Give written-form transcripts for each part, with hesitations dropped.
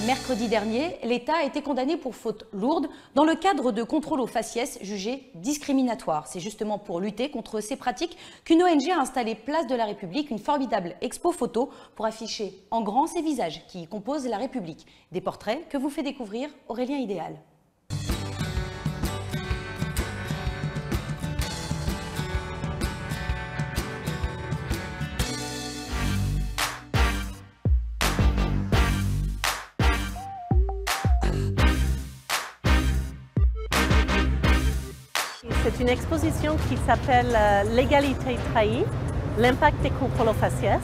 Mercredi dernier, l'État a été condamné pour faute lourde dans le cadre de contrôles aux faciès jugés discriminatoires. C'est justement pour lutter contre ces pratiques qu'une ONG a installé place de la République une formidable expo photo pour afficher en grand ces visages qui composent la République. Des portraits que vous fait découvrir Aurélien Idéal. C'est une exposition qui s'appelle L'égalité trahie, l'impact des contrôles aux faciès.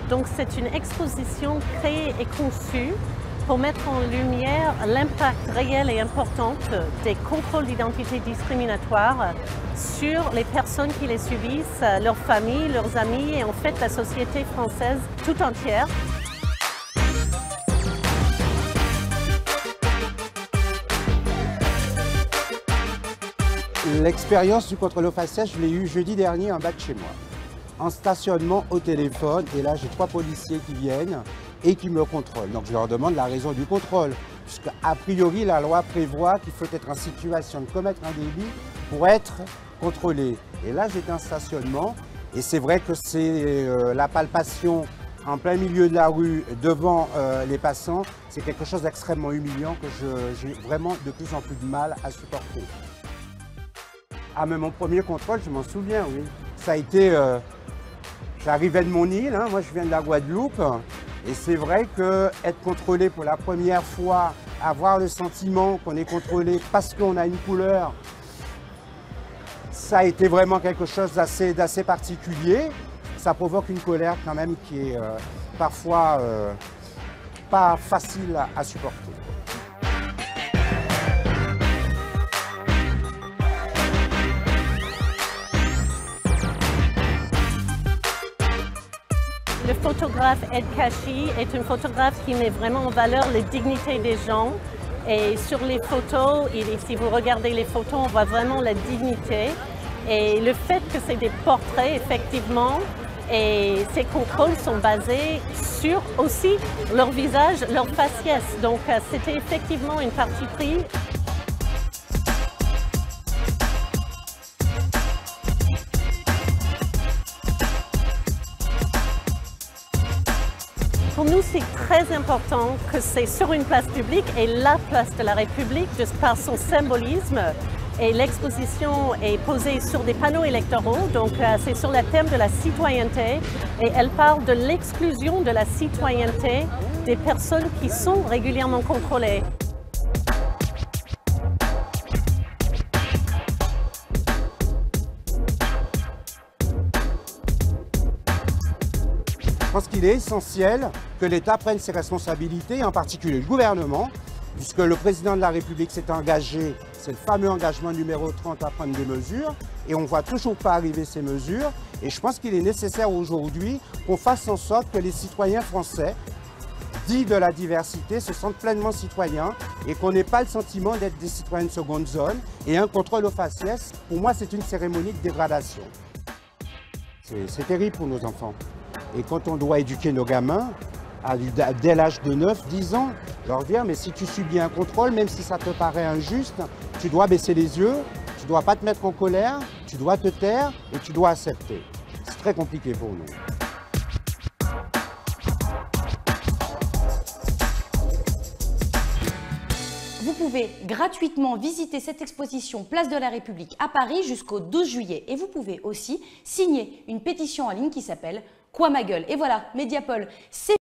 Donc c'est une exposition créée et conçue pour mettre en lumière l'impact réel et important des contrôles d'identité discriminatoires sur les personnes qui les subissent, leurs familles, leurs amis et en fait la société française tout entière. L'expérience du contrôle aux faciès, je l'ai eu jeudi dernier en bas de chez moi, en stationnement au téléphone. Et là, j'ai 3 policiers qui viennent et qui me contrôlent. Donc, je leur demande la raison du contrôle, puisque a priori, la loi prévoit qu'il faut être en situation de commettre un délit pour être contrôlé. Et là, j'étais en stationnement et c'est vrai que c'est la palpation en plein milieu de la rue devant les passants. C'est quelque chose d'extrêmement humiliant que j'ai vraiment de plus en plus de mal à supporter. Ah, mais mon premier contrôle, je m'en souviens, oui. Ça a été... J'arrivais de mon île, hein, moi je viens de la Guadeloupe, et c'est vrai qu'être contrôlé pour la première fois, avoir le sentiment qu'on est contrôlé parce qu'on a une couleur, ça a été vraiment quelque chose d'assez particulier. Ça provoque une colère quand même qui est parfois pas facile à supporter. Le photographe Ed Kashi est un photographe qui met vraiment en valeur la dignité des gens. Et sur les photos, si vous regardez les photos, on voit vraiment la dignité. Et le fait que c'est des portraits, effectivement, et ces contrôles sont basés sur aussi leur visage, leur faciès. Donc c'était effectivement une partie prise. Pour nous, c'est très important que c'est sur une place publique et la place de la République, juste par son symbolisme. Et l'exposition est posée sur des panneaux électoraux, donc c'est sur le thème de la citoyenneté. Et elle parle de l'exclusion de la citoyenneté des personnes qui sont régulièrement contrôlées. Je pense qu'il est essentiel que l'État prenne ses responsabilités, en particulier le gouvernement, puisque le président de la République s'est engagé, c'est le fameux engagement numéro 30 à prendre des mesures, et on ne voit toujours pas arriver ces mesures. Et je pense qu'il est nécessaire aujourd'hui qu'on fasse en sorte que les citoyens français, dits de la diversité, se sentent pleinement citoyens et qu'on n'ait pas le sentiment d'être des citoyens de seconde zone. Et un contrôle aux faciès, pour moi, c'est une cérémonie de dégradation. C'est terrible pour nos enfants. Et quand on doit éduquer nos gamins, dès l'âge de 9-10 ans, leur dire, mais si tu subis un contrôle, même si ça te paraît injuste, tu dois baisser les yeux, tu ne dois pas te mettre en colère, tu dois te taire et tu dois accepter. C'est très compliqué pour nous. Vous pouvez gratuitement visiter cette exposition Place de la République à Paris jusqu'au 12 juillet. Et vous pouvez aussi signer une pétition en ligne qui s'appelle « Quoi ma gueule ?» Et voilà, Mediapol, c'est